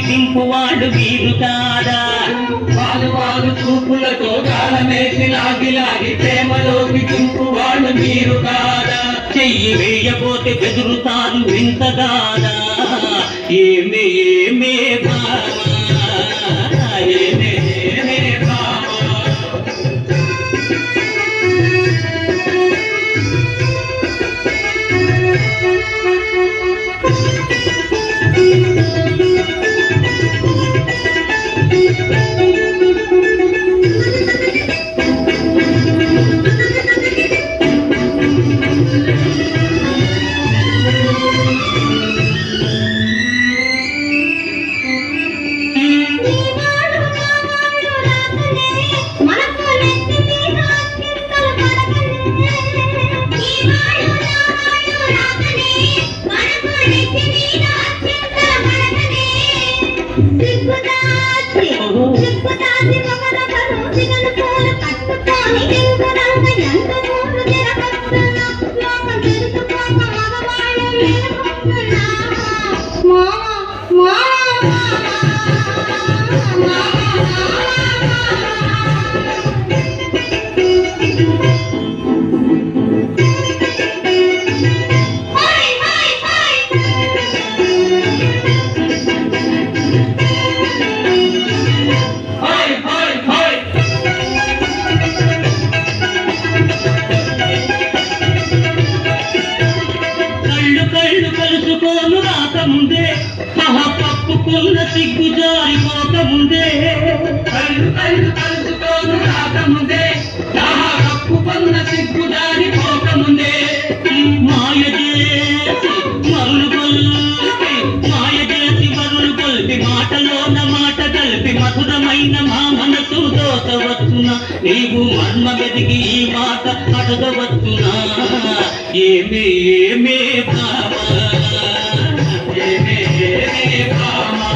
దింపు వాళ్ళు వీరు కాదా వాలు వాలు చూపులతో గాలమేసి లాగి లాగి ప్రేమలోకి దింపు వాళ్ళు మీరు కాదా చెయ్యి వేయబోతే బెదురుతాను వింతగాదా ఏమే ఏమే భామా ఏమే ఏమే భామా కలుసుకోను రాకముందే పప్పుకున్న సిగ్గు జారిపోకముందే కళ్ళు కళ్ళు కలుసుకోను రాకముందే కప్పుకున్న సిగ్గు జారిపోకముందే మాయ చేసి మరులు కొల్పి మాయ చేసి మరులు కొల్పి మాటలోన మాట కలిపి మధురమైన మా మనసు దోచవచ్చునా నీవు మర్మ వెతికి ఈ మాట అడగవచ్చునా ఏమే ఏమే భామా ఏమే ఏమే భామా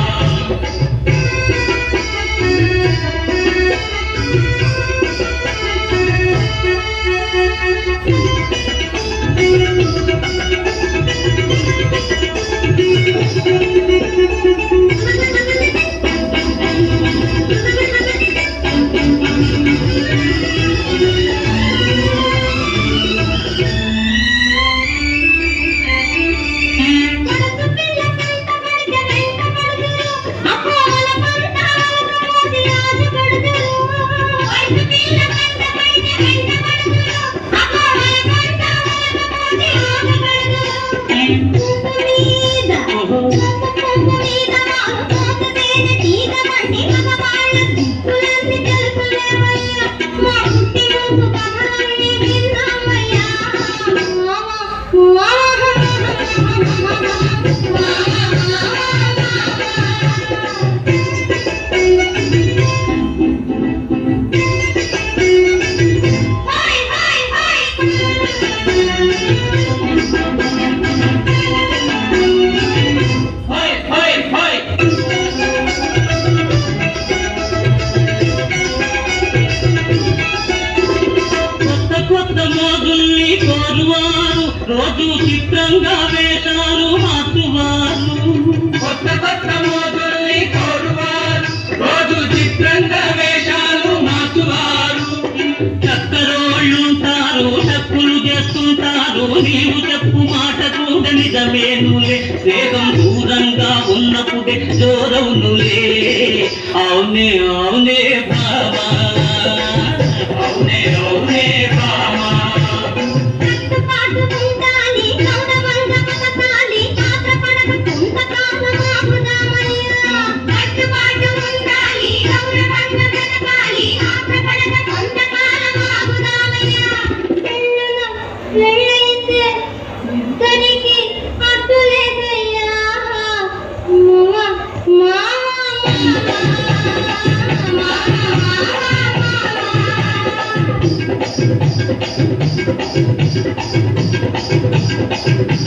రోజు చిత్రంగా వేషాలు మార్చువారు కొత్త కొత్త మోదుల్ని కోరువారు రోజు చిత్రంగా వేషాలు మార్చువారు చక్కరోళ్ళుంటారు చెప్పులు చేస్తుంటారు నీవు చెప్పు మాట కూడా నిజమేనులే వేగం దూరంగా ఉన్నప్పుడే జోరవునులే అవునే అవునే బాబా అవునే అవునే బాబా Thank you.